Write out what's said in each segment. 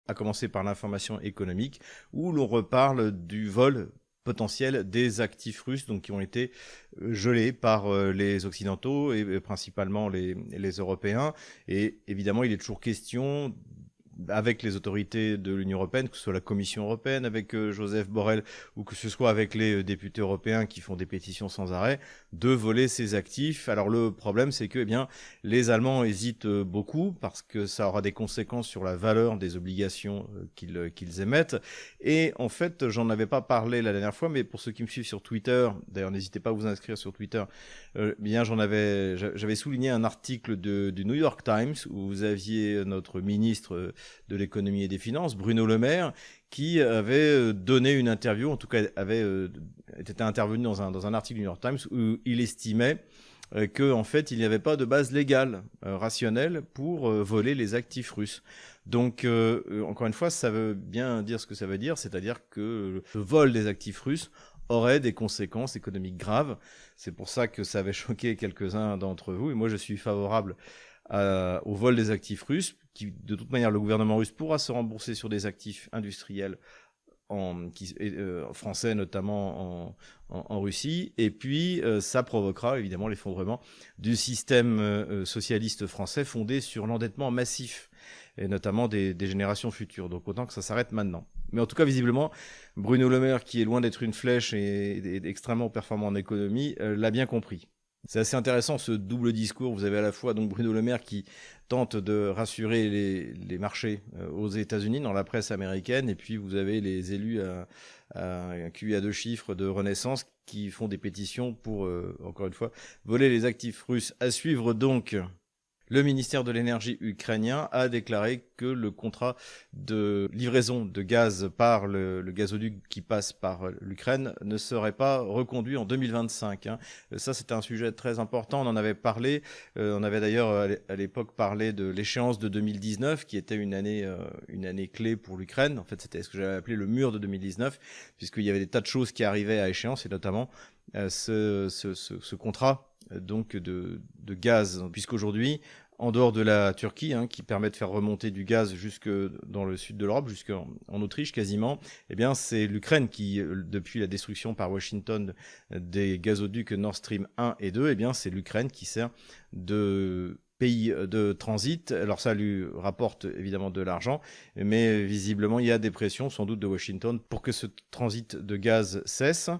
à commencer par l'information économique, où l'on reparle du vol potentiel des actifs russes donc qui ont été gelés par les Occidentaux et principalement les Européens. Et évidemment, il est toujours question avec les autorités de l'Union européenne, que ce soit la Commission européenne avec Joseph Borrell ou que ce soit avec les députés européens qui font des pétitions sans arrêt, de voler ces actifs. Alors le problème, c'est que les Allemands hésitent beaucoup parce que ça aura des conséquences sur la valeur des obligations qu'ils émettent. Et en fait, j'en avais pas parlé la dernière fois, mais pour ceux qui me suivent sur Twitter, d'ailleurs n'hésitez pas à vous inscrire sur Twitter, j'avais souligné un article du New York Times où vous aviez notre ministre de l'économie et des finances, Bruno Le Maire, qui avait donné une interview, en tout cas était intervenu dans un article du New York Times où il estimait qu'en fait, il n'y avait pas de base légale, rationnelle, pour voler les actifs russes. Donc, encore une fois, ça veut bien dire ce que ça veut dire, c'est-à-dire que le vol des actifs russes aurait des conséquences économiques graves. C'est pour ça que ça avait choqué quelques-uns d'entre vous. Et moi, je suis favorable au vol des actifs russes, qui, de toute manière, le gouvernement russe pourra se rembourser sur des actifs industriels français, notamment en Russie. Et puis, ça provoquera évidemment l'effondrement du système socialiste français fondé sur l'endettement massif, et notamment des générations futures. Donc autant que ça s'arrête maintenant. Mais en tout cas, visiblement, Bruno Le Maire, qui est loin d'être une flèche et extrêmement performant en économie, l'a bien compris. C'est assez intéressant ce double discours. Vous avez à la fois donc Bruno Le Maire qui tente de rassurer les marchés aux États-Unis dans la presse américaine, et puis vous avez les élus à un QI à 2 chiffres de Renaissance qui font des pétitions pour, encore une fois, voler les actifs russes. À suivre donc. Le ministère de l'énergie ukrainien a déclaré que le contrat de livraison de gaz par le gazoduc qui passe par l'Ukraine ne serait pas reconduit en 2025. Ça, c'est un sujet très important. On en avait parlé. On avait d'ailleurs à l'époque parlé de l'échéance de 2019, qui était une année clé pour l'Ukraine. En fait, c'était ce que j'avais appelé le mur de 2019, puisqu'il y avait des tas de choses qui arrivaient à échéance, et notamment ce contrat donc de gaz, puisqu'aujourd'hui, en dehors de la Turquie, qui permet de faire remonter du gaz jusque dans le sud de l'Europe, jusqu'en Autriche quasiment, c'est l'Ukraine qui, depuis la destruction par Washington des gazoducs Nord Stream 1 et 2, c'est l'Ukraine qui sert de pays de transit. Alors ça lui rapporte évidemment de l'argent, mais visiblement il y a des pressions sans doute de Washington pour que ce transit de gaz cesse.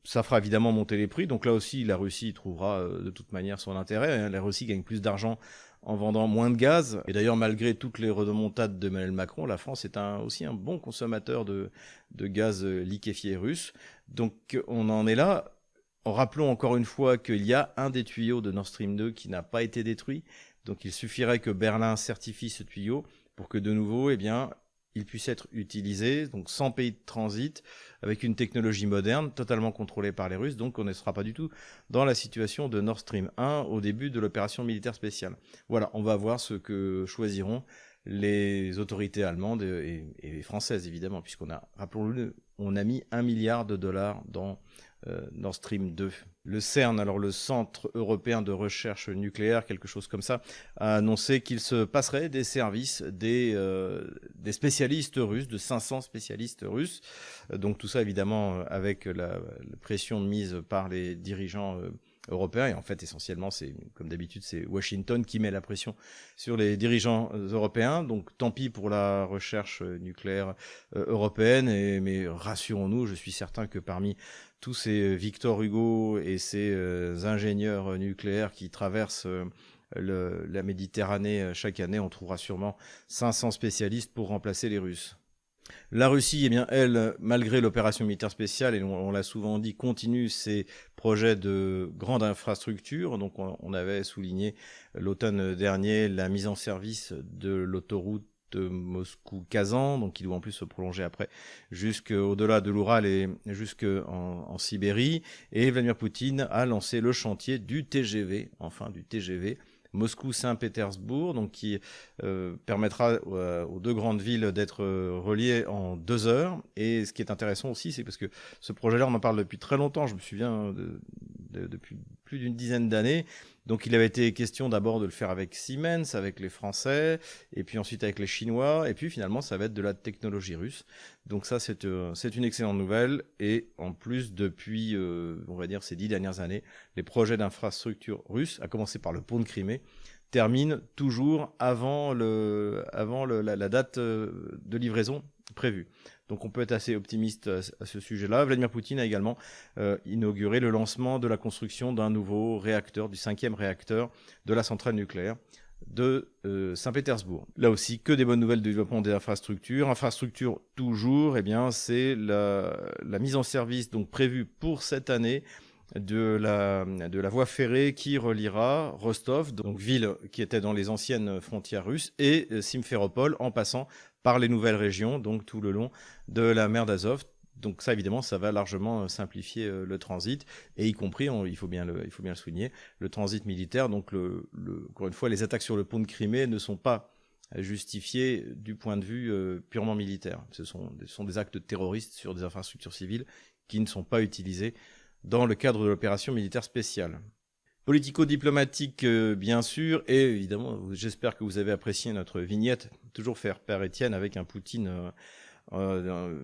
Ça fera évidemment monter les prix, donc là aussi la Russie trouvera de toute manière son intérêt. La Russie gagne plus d'argent en vendant moins de gaz. Et d'ailleurs, malgré toutes les remontades d'Emmanuel Macron, la France est aussi un bon consommateur de gaz liquéfié russe. Donc on en est là. Rappelons encore une fois qu'il y a un des tuyaux de Nord Stream 2 qui n'a pas été détruit. Donc il suffirait que Berlin certifie ce tuyau pour que de nouveau, il puisse être utilisé, donc sans pays de transit, avec une technologie moderne, totalement contrôlée par les Russes. Donc on ne sera pas du tout dans la situation de Nord Stream 1 au début de l'opération militaire spéciale. Voilà, on va voir ce que choisiront les autorités allemandes et françaises, évidemment, puisqu'on a, rappelons-le, on a mis 1 milliard de dollars dans Nord Stream 2. Le CERN, alors le Centre européen de recherche nucléaire, quelque chose comme ça, a annoncé qu'il se passerait des services des spécialistes russes, de 500 spécialistes russes. Donc tout ça, évidemment, avec la pression mise par les dirigeants européens. Et en fait, essentiellement, comme d'habitude, c'est Washington qui met la pression sur les dirigeants européens. Donc tant pis pour la recherche nucléaire européenne. Mais rassurons-nous, je suis certain que parmi tous ces Victor Hugo et ces ingénieurs nucléaires qui traversent la Méditerranée chaque année, on trouvera sûrement 500 spécialistes pour remplacer les Russes. La Russie, elle, malgré l'opération militaire spéciale, et on l'a souvent dit, continue ses projets de grande infrastructure. Donc on avait souligné l'automne dernier la mise en service de l'autoroute de Moscou-Kazan, donc qui doit en plus se prolonger après jusqu'au-delà de l'Oural et jusqu'en Sibérie. Et Vladimir Poutine a lancé le chantier du TGV, Moscou-Saint-Pétersbourg, donc qui permettra aux deux grandes villes d'être reliées en 2 heures. Et ce qui est intéressant aussi, c'est parce que ce projet-là, on en parle depuis très longtemps. Je me souviens depuis plus d'une dizaine d'années. Donc il avait été question d'abord de le faire avec Siemens, avec les Français, et puis ensuite avec les Chinois, et puis finalement ça va être de la technologie russe. Donc ça c'est une excellente nouvelle, et en plus depuis, on va dire ces 10 dernières années, les projets d'infrastructure russes, à commencer par le pont de Crimée, terminent toujours avant la date de livraison prévue. Donc on peut être assez optimiste à ce sujet-là. Vladimir Poutine a également inauguré le lancement de la construction d'un nouveau réacteur, du 5e réacteur de la centrale nucléaire de Saint-Pétersbourg. Là aussi, que des bonnes nouvelles de développement des infrastructures. Infrastructure toujours, eh bien, c'est la mise en service donc prévue pour cette année de la voie ferrée qui reliera Rostov, donc ville qui était dans les anciennes frontières russes, et Simferopol en passant par les nouvelles régions, donc tout le long de la mer d'Azov. Donc ça, évidemment, ça va largement simplifier le transit, et y compris, il faut bien le souligner, le transit militaire. Donc, encore une fois, les attaques sur le pont de Crimée ne sont pas justifiées du point de vue purement militaire. Ce sont des actes terroristes sur des infrastructures civiles qui ne sont pas utilisés dans le cadre de l'opération militaire spéciale. Politico-diplomatique, bien sûr, et évidemment, j'espère que vous avez apprécié notre vignette, toujours faire Père Étienne avec un Poutine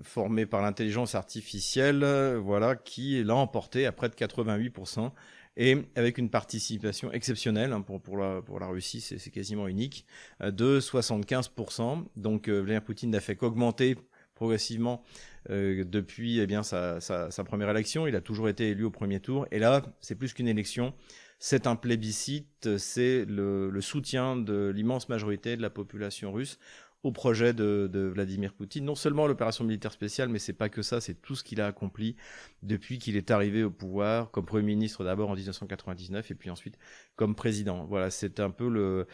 formé par l'intelligence artificielle, voilà, qui l'a emporté à près de 88%, et avec une participation exceptionnelle, hein, pour la Russie, c'est quasiment unique, de 75%. Donc Vladimir Poutine n'a fait qu'augmenter progressivement depuis sa première élection. Il a toujours été élu au premier tour, et là, c'est plus qu'une élection, c'est un plébiscite, c'est le soutien de l'immense majorité de la population russe au projet de Vladimir Poutine. Non seulement l'opération militaire spéciale, mais c'est pas que ça, c'est tout ce qu'il a accompli depuis qu'il est arrivé au pouvoir, comme Premier ministre d'abord en 1999, et puis ensuite comme président. Voilà, c'est un peu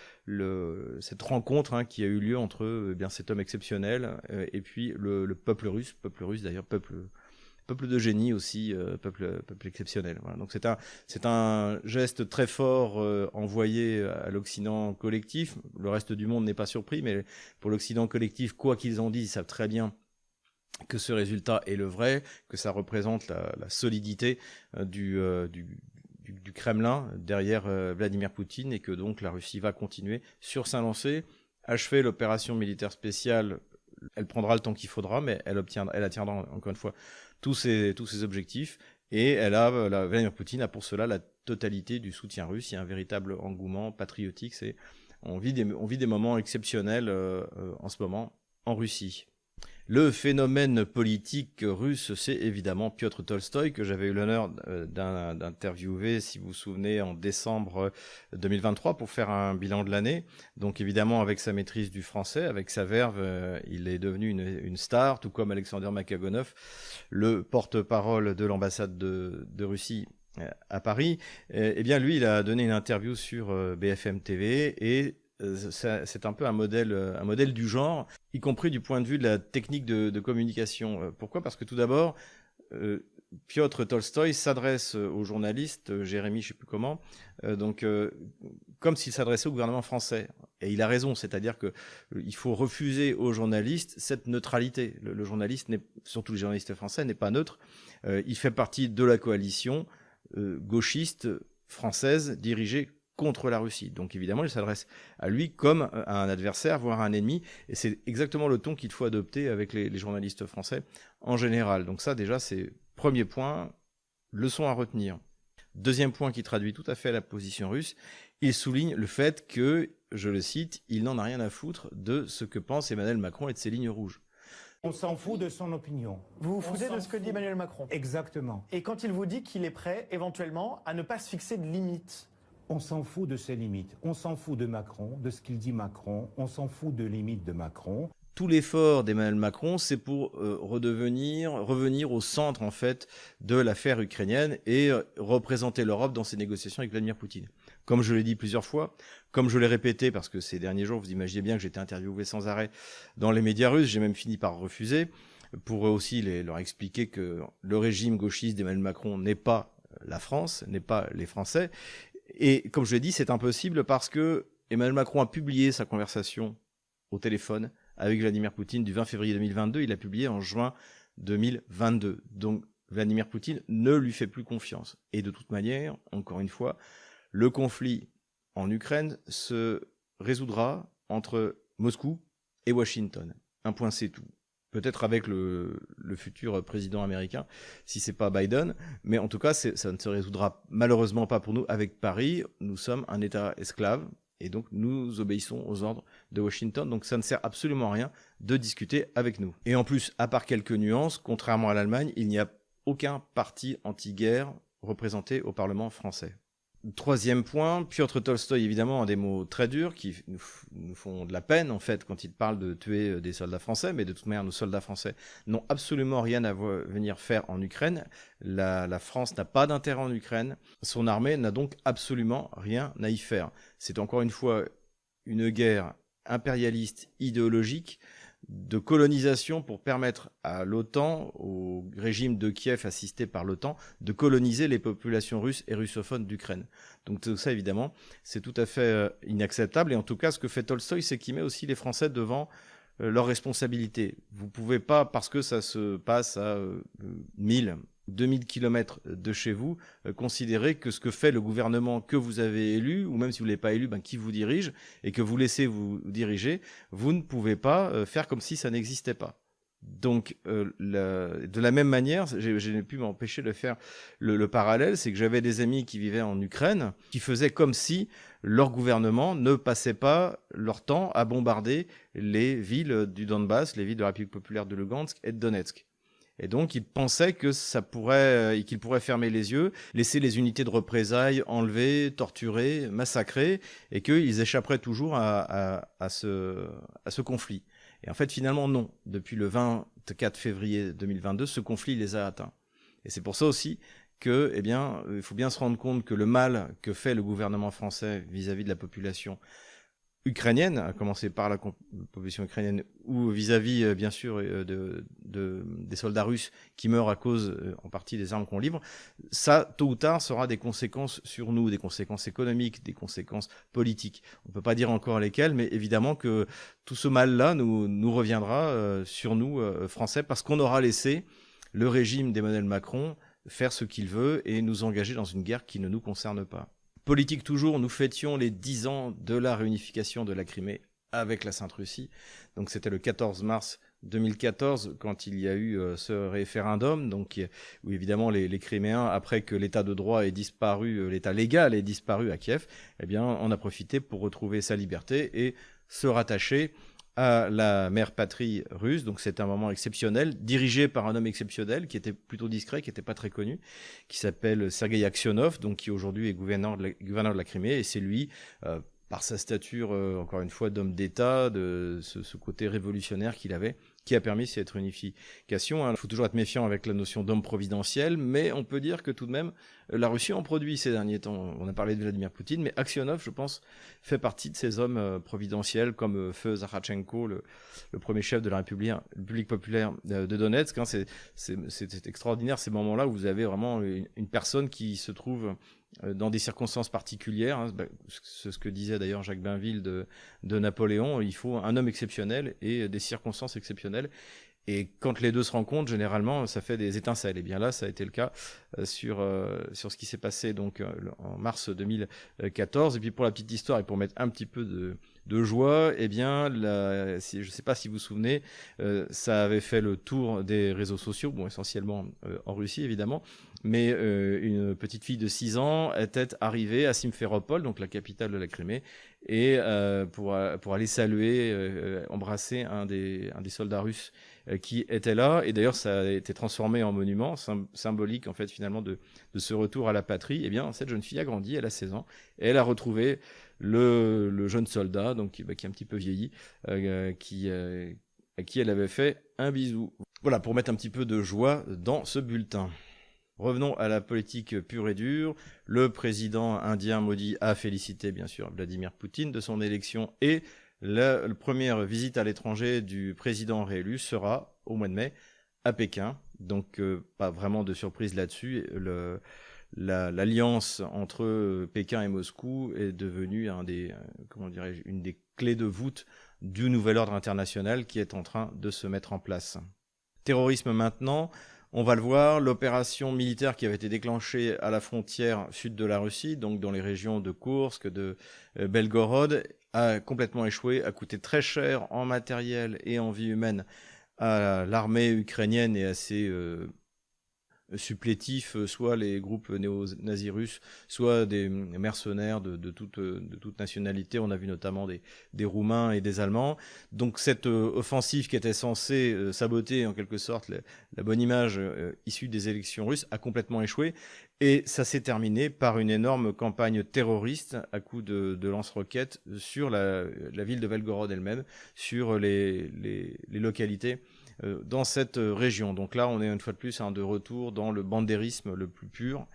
cette rencontre, hein, qui a eu lieu entre cet homme exceptionnel et puis le peuple russe d'ailleurs, peuple de génie aussi, peuple exceptionnel. Voilà. Donc c'est un geste très fort envoyé à l'Occident collectif. Le reste du monde n'est pas surpris, mais pour l'Occident collectif, quoi qu'ils en disent, ils savent très bien que ce résultat est le vrai, que ça représente la solidité du Kremlin derrière Vladimir Poutine, et que donc la Russie va continuer sur sa lancée, achever l'opération militaire spéciale. Elle prendra le temps qu'il faudra, mais elle atteindra encore une fois tous ses objectifs, et Vladimir Poutine a pour cela la totalité du soutien russe. Il y a un véritable engouement patriotique. On vit des moments exceptionnels en ce moment en Russie. Le phénomène politique russe, c'est évidemment Piotr Tolstoï, que j'avais eu l'honneur d'interviewer, si vous vous souvenez, en décembre 2023 pour faire un bilan de l'année. Donc évidemment, avec sa maîtrise du français, avec sa verve, il est devenu une star, tout comme Alexander Makagonov, le porte-parole de l'ambassade de Russie à Paris. Eh bien, lui, il a donné une interview sur BFM TV, et c'est un peu un modèle du genre, y compris du point de vue de la technique de communication. Pourquoi ? Parce que tout d'abord, Piotr Tolstoï s'adresse aux journalistes, Jérémy, je ne sais plus comment, comme s'il s'adressait au gouvernement français. Et il a raison, c'est-à-dire qu'il faut refuser aux journalistes cette neutralité. Le journaliste, surtout les journalistes français, n'est pas neutre. Il fait partie de la coalition gauchiste française dirigée contre la Russie. Donc évidemment, il s'adresse à lui comme à un adversaire, voire à un ennemi, et c'est exactement le ton qu'il faut adopter avec les journalistes français en général. Donc ça, déjà, c'est premier point, leçon à retenir. Deuxième point qui traduit tout à fait la position russe, il souligne le fait que, je le cite, il n'en a rien à foutre de ce que pense Emmanuel Macron et de ses lignes rouges. On s'en fout de son opinion. Vous vous foutez de ce que dit Emmanuel Macron. Exactement. Et quand il vous dit qu'il est prêt, éventuellement, à ne pas se fixer de limites. On s'en fout de ses limites. On s'en fout de Macron, de ce qu'il dit Macron. On s'en fout de limites de Macron. Tout l'effort d'Emmanuel Macron, c'est pour revenir au centre en fait de l'affaire ukrainienne et représenter l'Europe dans ses négociations avec Vladimir Poutine. Comme je l'ai dit plusieurs fois, comme je l'ai répété, parce que ces derniers jours, vous imaginez bien que j'étais interviewé sans arrêt dans les médias russes, j'ai même fini par refuser, pour aussi leur expliquer que le régime gauchiste d'Emmanuel Macron n'est pas la France, n'est pas les Français. Et comme je l'ai dit, c'est impossible parce que Emmanuel Macron a publié sa conversation au téléphone avec Vladimir Poutine du 20 février 2022. Il l'a publié en juin 2022. Donc Vladimir Poutine ne lui fait plus confiance. Et de toute manière, encore une fois, le conflit en Ukraine se résoudra entre Moscou et Washington. Un point, c'est tout. Peut-être avec le futur président américain, si c'est pas Biden, mais en tout cas, ça ne se résoudra malheureusement pas pour nous avec Paris. Nous sommes un État esclave et donc nous obéissons aux ordres de Washington. Donc ça ne sert absolument à rien de discuter avec nous. Et en plus, à part quelques nuances, contrairement à l'Allemagne, il n'y a aucun parti anti-guerre représenté au Parlement français. Troisième point, Piotr Tolstoï, évidemment, a des mots très durs qui nous font de la peine, en fait, quand il parle de tuer des soldats français, mais de toute manière, nos soldats français n'ont absolument rien à venir faire en Ukraine. La France n'a pas d'intérêt en Ukraine. Son armée n'a donc absolument rien à y faire. C'est encore une fois une guerre impérialiste, idéologique, de colonisation pour permettre à l'OTAN, au régime de Kiev assisté par l'OTAN, de coloniser les populations russes et russophones d'Ukraine. Donc tout ça, évidemment, c'est tout à fait inacceptable. Et en tout cas, ce que fait Tolstoï, c'est qu'il met aussi les Français devant leurs responsabilités. Vous pouvez pas, parce que ça se passe à 1000, 2000 kilomètres de chez vous, considérer que ce que fait le gouvernement que vous avez élu, ou même si vous ne l'avez pas élu, qui vous dirige, et que vous laissez vous diriger, vous ne pouvez pas faire comme si ça n'existait pas. Donc, de la même manière, je n'ai pu m'empêcher de faire le parallèle, c'est que j'avais des amis qui vivaient en Ukraine, qui faisaient comme si leur gouvernement ne passait pas leur temps à bombarder les villes du Donbass, les villes de la République populaire de Lugansk et de Donetsk. Et donc, ils pensaient que qu'ils pourraient fermer les yeux, laisser les unités de représailles enlever, torturer, massacrer, et qu'ils échapperaient toujours à ce conflit. Et en fait, finalement, non. Depuis le 24 février 2022, ce conflit les a atteints. Et c'est pour ça aussi que, il faut bien se rendre compte que le mal que fait le gouvernement français vis-à-vis de la population ukrainienne, à commencer par la population ukrainienne, ou vis-à-vis, bien sûr, des soldats russes qui meurent à cause, en partie, des armes qu'on livre, ça, tôt ou tard, sera des conséquences sur nous, des conséquences économiques, des conséquences politiques. On ne peut pas dire encore lesquelles, mais évidemment que tout ce mal-là nous reviendra sur nous, Français, parce qu'on aura laissé le régime d'Emmanuel Macron faire ce qu'il veut et nous engager dans une guerre qui ne nous concerne pas. Politique toujours, nous fêtions les 10 ans de la réunification de la Crimée avec la Sainte-Russie. Donc c'était le 14 mars 2014 quand il y a eu ce référendum, donc où évidemment les Criméens, après que l'état de droit ait disparu, l'état légal ait disparu à Kiev, on a profité pour retrouver sa liberté et se rattacher à la mère patrie russe. Donc c'est un moment exceptionnel, dirigé par un homme exceptionnel qui était plutôt discret, qui n'était pas très connu, qui s'appelle Sergueï Aksionov, donc qui aujourd'hui est gouverneur de la Crimée, et c'est lui, par sa stature, encore une fois, d'homme d'État, de ce côté révolutionnaire qu'il avait, qui a permis cette réunification. Il faut toujours être méfiant avec la notion d'homme providentiel, mais on peut dire que tout de même, la Russie en produit ces derniers temps. On a parlé de Vladimir Poutine, mais Aksionov, je pense, fait partie de ces hommes providentiels, comme feu Zakharchenko, le premier chef de la République populaire de Donetsk. C'est extraordinaire ces moments-là où vous avez vraiment une personne qui se trouve dans des circonstances particulières. C'est ce que disait d'ailleurs Jacques Bainville de Napoléon. Il faut un homme exceptionnel et des circonstances exceptionnelles. Et quand les deux se rencontrent, généralement, ça fait des étincelles. Et bien là, ça a été le cas sur ce qui s'est passé donc en mars 2014. Et puis pour la petite histoire et pour mettre un petit peu de joie, je ne sais pas si vous vous souvenez, ça avait fait le tour des réseaux sociaux, bon essentiellement en Russie évidemment, mais une petite fille de 6 ans était arrivée à Simferopol, donc la capitale de la Crimée, et pour aller saluer, embrasser un des soldats russes qui était là. Et d'ailleurs, ça a été transformé en monument symbolique en fait finalement de ce retour à la patrie. Et bien, cette jeune fille a grandi, elle a 16 ans, et elle a retrouvé le jeune soldat, donc qui est un petit peu vieilli, à qui elle avait fait un bisou. Voilà, pour mettre un petit peu de joie dans ce bulletin. Revenons à la politique pure et dure. Le président indien Modi a félicité bien sûr Vladimir Poutine de son élection, et la première visite à l'étranger du président réélu sera au mois de mai à Pékin. Donc pas vraiment de surprise là-dessus. L'alliance entre Pékin et Moscou est devenue une des clés de voûte du nouvel ordre international qui est en train de se mettre en place. Terrorisme maintenant. On va le voir, l'opération militaire qui avait été déclenchée à la frontière sud de la Russie, donc dans les régions de Koursk, de Belgorod, a complètement échoué, a coûté très cher en matériel et en vie humaine à l'armée ukrainienne et à ses supplétifs, soit les groupes néo-nazis russes, soit des mercenaires de toute nationalité. On a vu notamment des Roumains et des Allemands. Donc cette offensive qui était censée saboter en quelque sorte la bonne image issue des élections russes a complètement échoué. Et ça s'est terminé par une énorme campagne terroriste à coups de lance-roquettes sur la ville de Belgorod elle-même, sur les localités dans cette région. Donc là, on est une fois de plus de retour dans le bandérisme le plus pur,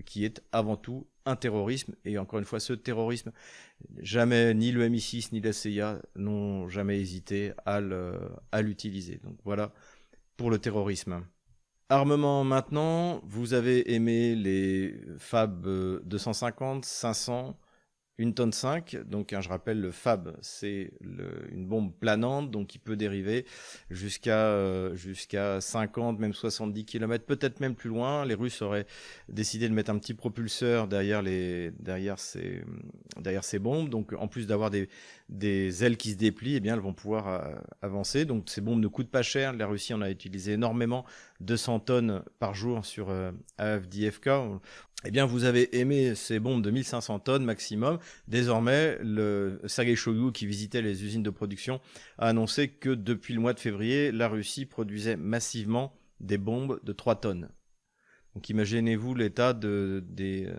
qui est avant tout un terrorisme. Et encore une fois, ce terrorisme, jamais ni le MI6 ni la CIA n'ont jamais hésité à l'utiliser. Donc voilà pour le terrorisme. Armement maintenant, vous avez aimé les FAB 250, 500, 1,5 tonne. Donc, je rappelle, le FAB, c'est une bombe planante, donc qui peut dériver jusqu'à 50, même 70 km, peut-être même plus loin. Les Russes auraient décidé de mettre un petit propulseur derrière ces bombes. Donc, en plus d'avoir des ailes qui se déplient, eh bien, elles vont pouvoir avancer. Donc, ces bombes ne coûtent pas cher. La Russie en a utilisé énormément, 200 tonnes par jour sur Avdiivka. Eh bien, vous avez aimé ces bombes de 1500 tonnes maximum. Désormais, le Sergei Shoigu, qui visitait les usines de production, a annoncé que depuis le mois de février, la Russie produisait massivement des bombes de 3 tonnes. Donc imaginez-vous l'état des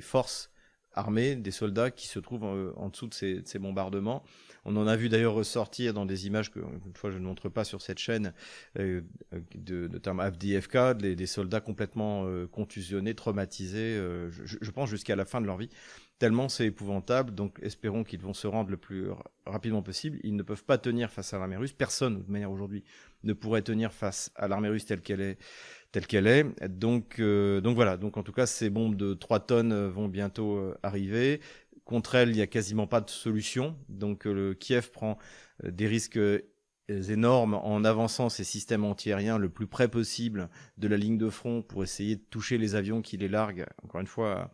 forces armées, des soldats qui se trouvent en dessous de ces bombardements. On en a vu d'ailleurs ressortir dans des images que, une fois, je ne montre pas sur cette chaîne, notamment Avdiivka, des soldats complètement contusionnés, traumatisés, je pense jusqu'à la fin de leur vie. Tellement c'est épouvantable, donc espérons qu'ils vont se rendre le plus rapidement possible. Ils ne peuvent pas tenir face à l'armée russe. Personne, de manière aujourd'hui, ne pourrait tenir face à l'armée russe telle qu'elle est. Donc voilà. Donc en tout cas, ces bombes de 3 tonnes vont bientôt arriver. Contre elles, il n'y a quasiment pas de solution. Donc le Kiev prend des risques énormes en avançant ses systèmes antiaériens le plus près possible de la ligne de front pour essayer de toucher les avions qui les larguent, encore une fois,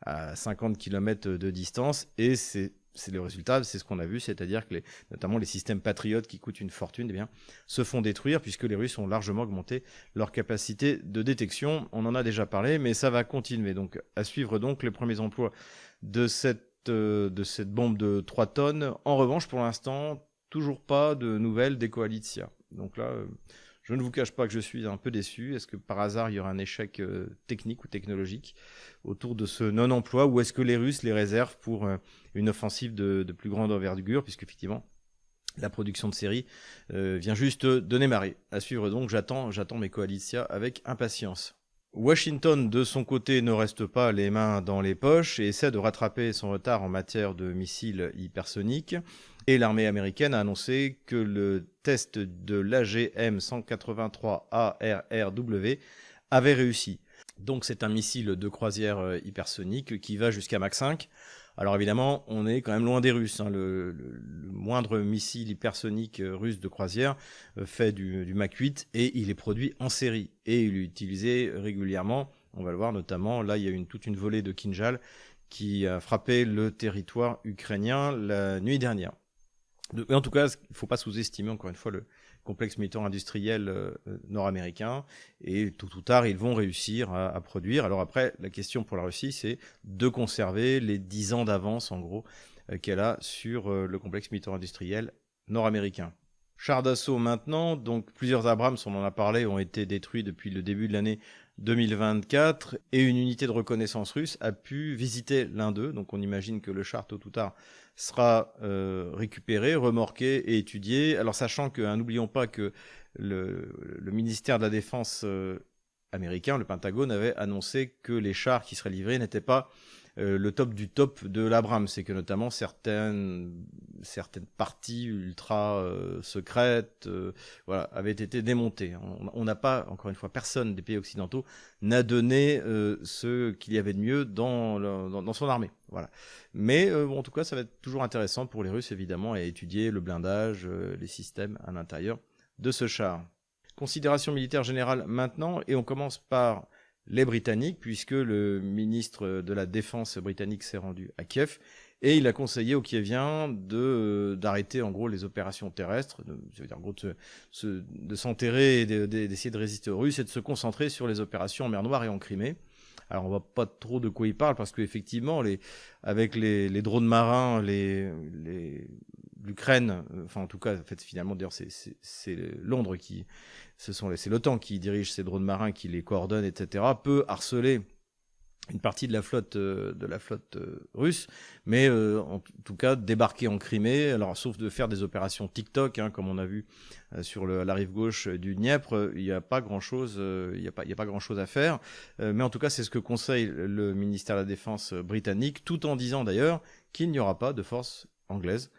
à 50 km de distance. Et c'est le résultat, c'est ce qu'on a vu, c'est-à-dire que notamment les systèmes patriotes qui coûtent une fortune, eh bien, se font détruire puisque les Russes ont largement augmenté leur capacité de détection. On en a déjà parlé, mais ça va continuer. Donc, à suivre donc les premiers emplois de cette bombe de 3 tonnes. En revanche, pour l'instant, toujours pas de nouvelles des Koalitia. Donc là, je ne vous cache pas que je suis un peu déçu. Est-ce que par hasard, il y aura un échec technique ou technologique autour de ce non-emploi, ou est-ce que les Russes les réservent pour une offensive de plus grande envergure, puisqu'effectivement, la production de série vient juste de démarrer. À suivre donc, j'attends mes Koalitia avec impatience. Washington, de son côté, ne reste pas les mains dans les poches et essaie de rattraper son retard en matière de missiles hypersoniques. Et l'armée américaine a annoncé que le test de l'AGM 183 ARRW avait réussi. Donc c'est un missile de croisière hypersonique qui va jusqu'à Mach 5. Alors évidemment, on est quand même loin des Russes. Le moindre missile hypersonique russe de croisière fait du Mach 8 et il est produit en série. Et il est utilisé régulièrement. On va le voir notamment, là il y a toute une volée de Kinjal qui a frappé le territoire ukrainien la nuit dernière. En tout cas, il ne faut pas sous-estimer encore une fois le complexe militaire-industriel nord-américain, et tôt ou tard, ils vont réussir à produire. Alors après, la question pour la Russie, c'est de conserver les 10 ans d'avance, en gros, qu'elle a sur le complexe militaire-industriel nord-américain. Chars d'assaut maintenant, donc plusieurs Abrams, on en a parlé, ont été détruits depuis le début de l'année 2024, et une unité de reconnaissance russe a pu visiter l'un d'eux. Donc on imagine que le char, tôt ou tard, sera récupéré, remorqué et étudié. Alors sachant que, n'oublions pas que le ministère de la Défense américain, le Pentagone, avait annoncé que les chars qui seraient livrés n'étaient pas le top du top de l'Abrams, c'est que notamment certaines parties ultra secrètes avaient été démontées. On n'a pas, encore une fois, personne des pays occidentaux n'a donné ce qu'il y avait de mieux dans son armée. Voilà. Mais en tout cas, ça va être toujours intéressant pour les Russes, évidemment, à étudier le blindage, les systèmes à l'intérieur de ce char. Considération militaire générale maintenant, et on commence par les Britanniques, puisque le ministre de la Défense britannique s'est rendu à Kiev, et il a conseillé aux Kieviens d'arrêter en gros les opérations terrestres, ça veut dire en gros de s'enterrer et d'essayer de résister aux Russes, et de se concentrer sur les opérations en mer Noire et en Crimée. Alors on voit pas trop de quoi il parle, parce qu'effectivement, avec les drones marins, l'Ukraine, enfin en tout cas, en fait, finalement, d'ailleurs, c'est Londres c'est l'OTAN qui dirige ces drones marins, qui les coordonne, etc., peut harceler une partie de la flotte russe, mais en tout cas débarquer en Crimée, alors sauf de faire des opérations TikTok, hein, comme on a vu sur la rive gauche du Dniepr, il n'y a pas grand-chose, à faire. Mais en tout cas, c'est ce que conseille le ministère de la Défense britannique, tout en disant d'ailleurs qu'il n'y aura pas de forces anglaises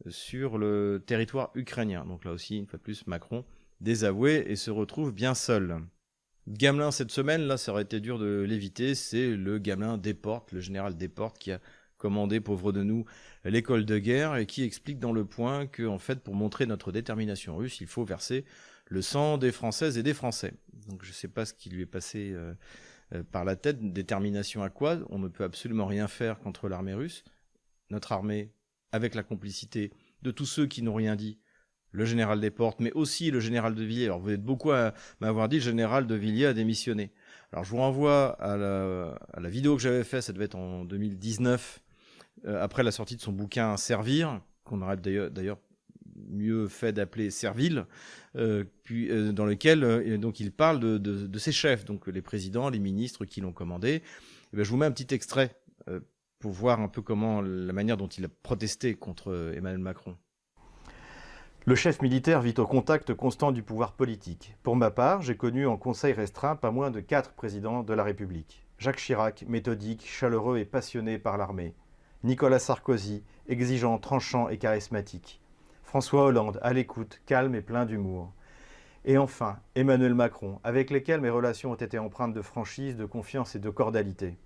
sur le territoire ukrainien. Donc là aussi, une fois de plus, Macron désavoué et se retrouve bien seul. Gamelin cette semaine, là ça aurait été dur de l'éviter, c'est le Gamelin Desportes, le général Desportes qui a commandé, pauvre de nous, l'école de guerre et qui explique dans Le Point que, en fait, pour montrer notre détermination russe, il faut verser le sang des Françaises et des Français. Donc je ne sais pas ce qui lui est passé par la tête, détermination à quoi? On ne peut absolument rien faire contre l'armée russe. Notre armée, avec la complicité de tous ceux qui n'ont rien dit, le général Desportes, mais aussi le général de Villiers. Alors vous êtes beaucoup à m'avoir dit, le général de Villiers a démissionné. Alors je vous renvoie à la vidéo que j'avais faite, ça devait être en 2019, après la sortie de son bouquin Servir, qu'on aurait d'ailleurs mieux fait d'appeler Servile, dans lequel donc il parle de ses chefs, donc les présidents, les ministres qui l'ont commandé. Et bien, je vous mets un petit extrait pour voir un peu la manière dont il a protesté contre Emmanuel Macron. Le chef militaire vit au contact constant du pouvoir politique. Pour ma part, j'ai connu en conseil restreint pas moins de 4 présidents de la République. Jacques Chirac, méthodique, chaleureux et passionné par l'armée. Nicolas Sarkozy, exigeant, tranchant et charismatique. François Hollande, à l'écoute, calme et plein d'humour. Et enfin, Emmanuel Macron, avec lesquels mes relations ont été empreintes de franchise, de confiance et de cordialité.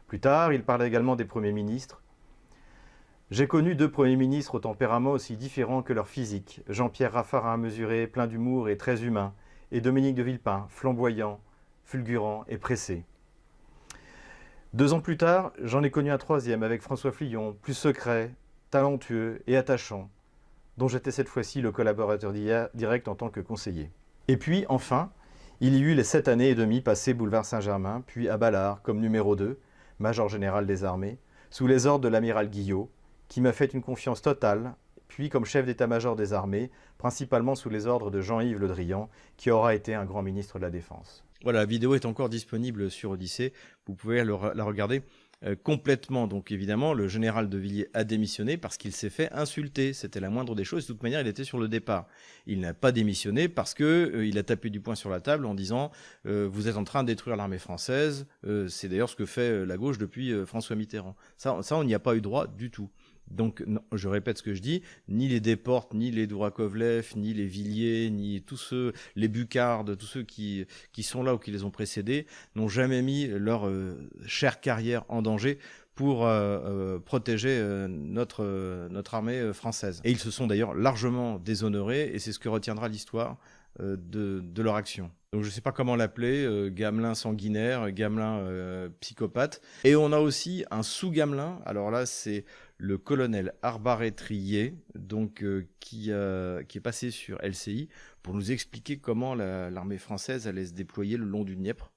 Plus tard, il parle également des premiers ministres. J'ai connu 2 premiers ministres au tempérament aussi différent que leur physique. Jean-Pierre Raffarin, mesuré, plein d'humour et très humain, et Dominique de Villepin, flamboyant, fulgurant et pressé. 2 ans plus tard, j'en ai connu un 3e avec François Fillon, plus secret, talentueux et attachant, dont j'étais cette fois-ci le collaborateur direct en tant que conseiller. Et puis, enfin, il y eut les 7 années et demie passées boulevard Saint-Germain, puis à Ballard comme numéro 2, major général des armées, sous les ordres de l'amiral Guillot, qui m'a fait une confiance totale, puis comme chef d'état-major des armées, principalement sous les ordres de Jean-Yves Le Drian, qui aura été un grand ministre de la Défense. Voilà, la vidéo est encore disponible sur Odyssée, vous pouvez la regarder complètement. Donc évidemment, le général de Villiers a démissionné parce qu'il s'est fait insulter, c'était la moindre des choses, de toute manière il était sur le départ. Il n'a pas démissionné parce qu'il a tapé du poing sur la table en disant vous êtes en train de détruire l'armée française, c'est d'ailleurs ce que fait la gauche depuis François Mitterrand. Ça on n'y a pas eu droit du tout. Donc, non, je répète ce que je dis, ni les Desportes, ni les Dourakovlev, ni les Villiers, ni tous ceux, les Bucard, tous ceux qui sont là ou qui les ont précédés, n'ont jamais mis leur chère carrière en danger pour protéger notre armée française. Et ils se sont d'ailleurs largement déshonorés, et c'est ce que retiendra l'histoire de leur action. Donc je ne sais pas comment l'appeler, Gamelin sanguinaire, Gamelin psychopathe. Et on a aussi un sous-Gamelin, alors là c'est le colonel Arbaret-Trier, donc qui est passé sur LCI pour nous expliquer comment l'armée française allait se déployer le long du Dniepr.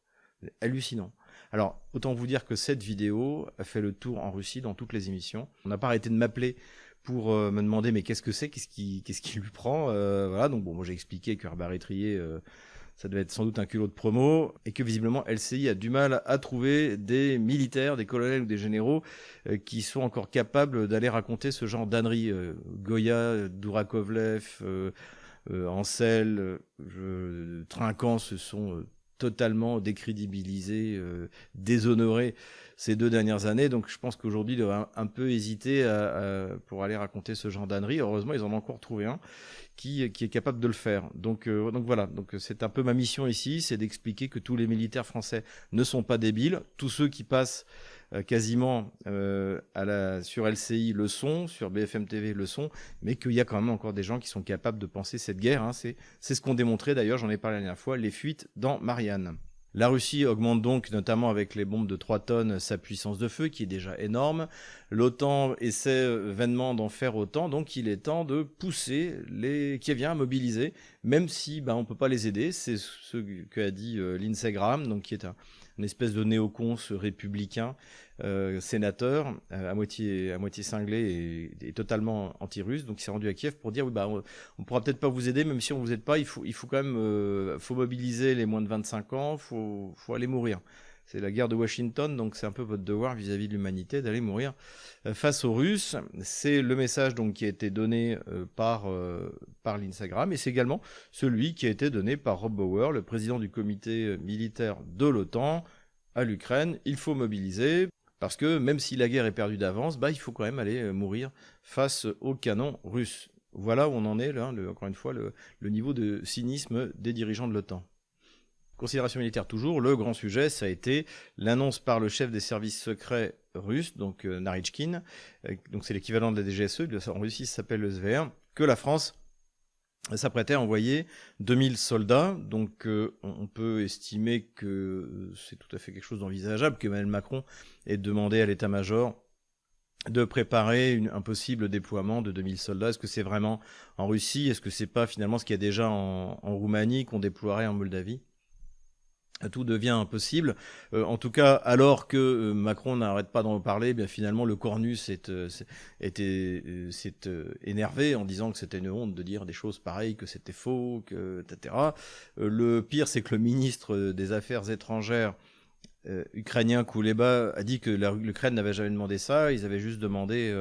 Hallucinant. Alors, autant vous dire que cette vidéo a fait le tour en Russie dans toutes les émissions. On n'a pas arrêté de m'appeler pour me demander mais qu'est-ce que c'est, qu'est-ce qui lui prend, voilà. Donc bon, moi j'ai expliqué que Arbaret-Trier ça devait être sans doute un culot de promo, et que visiblement LCI a du mal à trouver des militaires, des colonels ou des généraux qui sont encore capables d'aller raconter ce genre d'âneries. Goya, Dourakovlev, Ancel, Trinquant se sont totalement décrédibilisés, déshonorés ces 2 dernières années. Donc je pense qu'aujourd'hui, ils doivent un peu hésiter pour aller raconter ce genre d'âneries. Heureusement, ils en ont encore trouvé un qui est capable de le faire. Donc voilà, donc c'est un peu ma mission ici, c'est d'expliquer que tous les militaires français ne sont pas débiles. Tous ceux qui passent quasiment sur LCI le son, sur BFM TV le son, mais qu'il y a quand même encore des gens qui sont capables de penser cette guerre. Hein. C'est ce qu'ont démontré, d'ailleurs, j'en ai parlé la dernière fois, les fuites dans Marianne. La Russie augmente donc, notamment avec les bombes de 3 tonnes, sa puissance de feu, qui est déjà énorme. L'OTAN essaie vainement d'en faire autant, donc il est temps de pousser les Kieviens à mobiliser, même si on ne peut pas les aider. C'est ce qu'a dit Lindsey Graham, donc, qui est une espèce de néocons républicain, sénateur, à moitié cinglé et totalement anti-russe. Donc il s'est rendu à Kiev pour dire oui, on pourra peut-être pas vous aider, même si on vous aide pas, il faut quand même faut mobiliser les moins de 25 ans, faut aller mourir. C'est la guerre de Washington, donc c'est un peu votre devoir vis-à-vis de l'humanité d'aller mourir face aux Russes. C'est le message donc qui a été donné par Lindsey Graham, et c'est également celui qui a été donné par Rob Bauer, le président du comité militaire de l'OTAN à l'Ukraine. Il faut mobiliser parce que même si la guerre est perdue d'avance, il faut quand même aller mourir face aux canons russes. Voilà où on en est là, encore une fois, le niveau de cynisme des dirigeants de l'OTAN. Considération militaire toujours, le grand sujet, ça a été l'annonce par le chef des services secrets russes, donc Narychkin, donc c'est l'équivalent de la DGSE, en Russie ça s'appelle le SVR, que la France s'apprêtait à envoyer 2000 soldats. Donc on peut estimer que c'est tout à fait quelque chose d'envisageable, qu'Emmanuel Macron ait demandé à l'état-major de préparer un possible déploiement de 2000 soldats. Est-ce que c'est vraiment en Russie? Est-ce que c'est pas finalement ce qu'il y a déjà en Roumanie qu'on déploierait en Moldavie? Tout devient impossible. En tout cas, alors que Macron n'arrête pas d'en parler, bien finalement le cornu s'est énervé en disant que c'était une honte de dire des choses pareilles, que c'était faux, etc. Le pire, c'est que le ministre des Affaires étrangères ukrainien Kouleba a dit que l'Ukraine n'avait jamais demandé ça, ils avaient juste demandé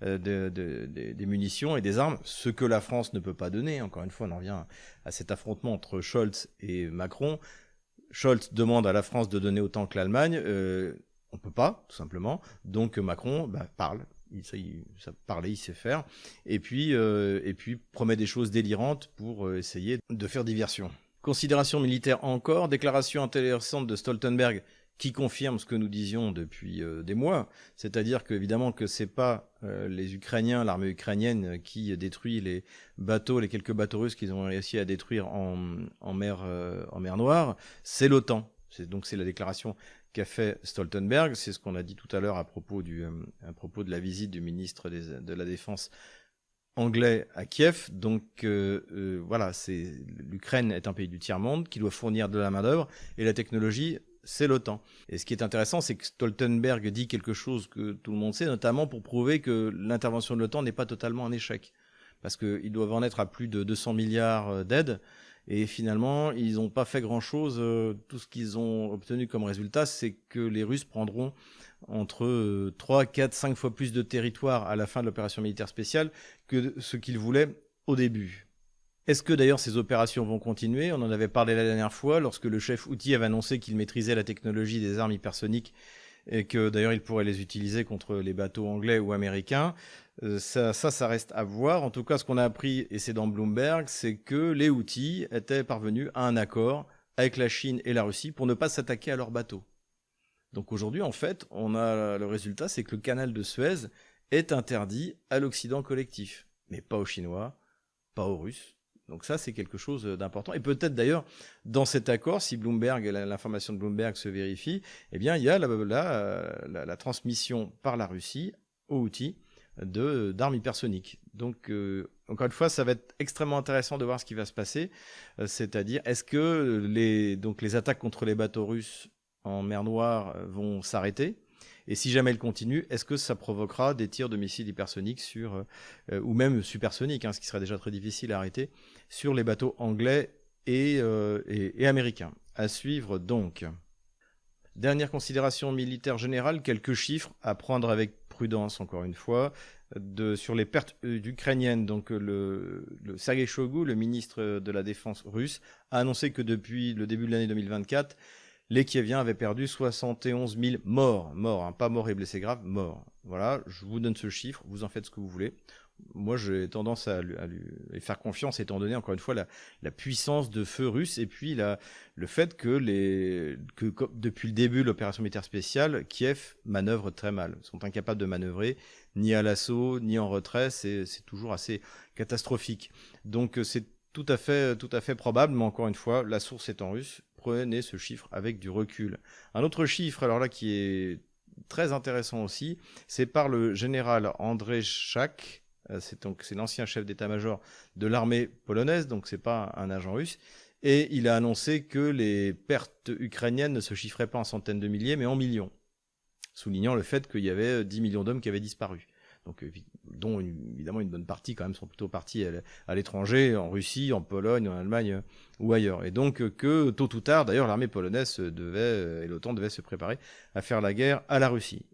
des munitions et des armes, ce que la France ne peut pas donner. Encore une fois, on en revient à cet affrontement entre Scholz et Macron. Scholz demande à la France de donner autant que l'Allemagne, on peut pas, tout simplement. Donc Macron parle, il sait faire, et puis promet des choses délirantes pour essayer de faire diversion. Considération militaire encore, déclaration intéressante de Stoltenberg qui confirme ce que nous disions depuis des mois, c'est-à-dire qu'évidemment que c'est pas les Ukrainiens, l'armée ukrainienne qui détruit les bateaux, les quelques bateaux russes qu'ils ont réussi à détruire en mer Noire, c'est l'OTAN. C'est la déclaration qu'a fait Stoltenberg, c'est ce qu'on a dit tout à l'heure à propos de la visite du ministre de la Défense anglais à Kiev. Donc voilà, l'Ukraine est un pays du tiers-monde qui doit fournir de la main-d'œuvre et la technologie, c'est l'OTAN. Et ce qui est intéressant, c'est que Stoltenberg dit quelque chose que tout le monde sait, notamment pour prouver que l'intervention de l'OTAN n'est pas totalement un échec. Parce qu'ils doivent en être à plus de 200 milliards d'aides. Et finalement, ils n'ont pas fait grand-chose. Tout ce qu'ils ont obtenu comme résultat, c'est que les Russes prendront entre 3, 4, 5 fois plus de territoire à la fin de l'opération militaire spéciale que ce qu'ils voulaient au début. Est-ce que d'ailleurs ces opérations vont continuer? On en avait parlé la dernière fois lorsque le chef Houthi avait annoncé qu'il maîtrisait la technologie des armes hypersoniques et que d'ailleurs il pourrait les utiliser contre les bateaux anglais ou américains. Ça reste à voir. En tout cas, ce qu'on a appris, et c'est dans Bloomberg, c'est que les Houthis étaient parvenus à un accord avec la Chine et la Russie pour ne pas s'attaquer à leurs bateaux. Donc aujourd'hui, en fait, on a le résultat, c'est que le canal de Suez est interdit à l'Occident collectif, mais pas aux Chinois, pas aux Russes. Donc ça, c'est quelque chose d'important. Et peut-être d'ailleurs, dans cet accord, si l'information de Bloomberg se vérifie, eh bien, il y a la transmission par la Russie aux Houthis d'armes hypersoniques. Donc, encore une fois, ça va être extrêmement intéressant de voir ce qui va se passer. C'est-à-dire, est-ce que les attaques contre les bateaux russes en mer Noire vont s'arrêter? Et si jamais elles continuent, est-ce que ça provoquera des tirs de missiles hypersoniques ou même supersoniques, ce qui serait déjà très difficile à arrêter, sur les bateaux anglais et américains? À suivre donc. Dernière considération militaire générale, quelques chiffres à prendre avec prudence, encore une fois, sur les pertes ukrainiennes. Donc le Sergei Shoigu, le ministre de la Défense russe, a annoncé que depuis le début de l'année 2024, les Kieviens avaient perdu 71 000 morts, pas morts et blessés graves, morts. Voilà, je vous donne ce chiffre, vous en faites ce que vous voulez. moi, j'ai tendance à lui faire confiance, étant donné, encore une fois, la puissance de feu russe et puis le fait que depuis le début de l'opération militaire spéciale, Kiev manœuvre très mal. Ils sont incapables de manœuvrer ni à l'assaut, ni en retrait. C'est toujours assez catastrophique. Donc, c'est tout à fait probable, mais encore une fois, la source étant russe, prenez ce chiffre avec du recul. Un autre chiffre, alors là, qui est très intéressant aussi, c'est par le général Andrzej Szak. C'est l'ancien chef d'état-major de l'armée polonaise, donc c'est pas un agent russe. Et il a annoncé que les pertes ukrainiennes ne se chiffraient pas en centaines de milliers, mais en millions, soulignant le fait qu'il y avait 10 millions d'hommes qui avaient disparu. Donc, dont évidemment une bonne partie quand même sont plutôt partis à l'étranger, en Russie, en Pologne, en Allemagne ou ailleurs. Et donc que tôt ou tard, d'ailleurs, l'armée polonaise et l'OTAN devaient se préparer à faire la guerre à la Russie.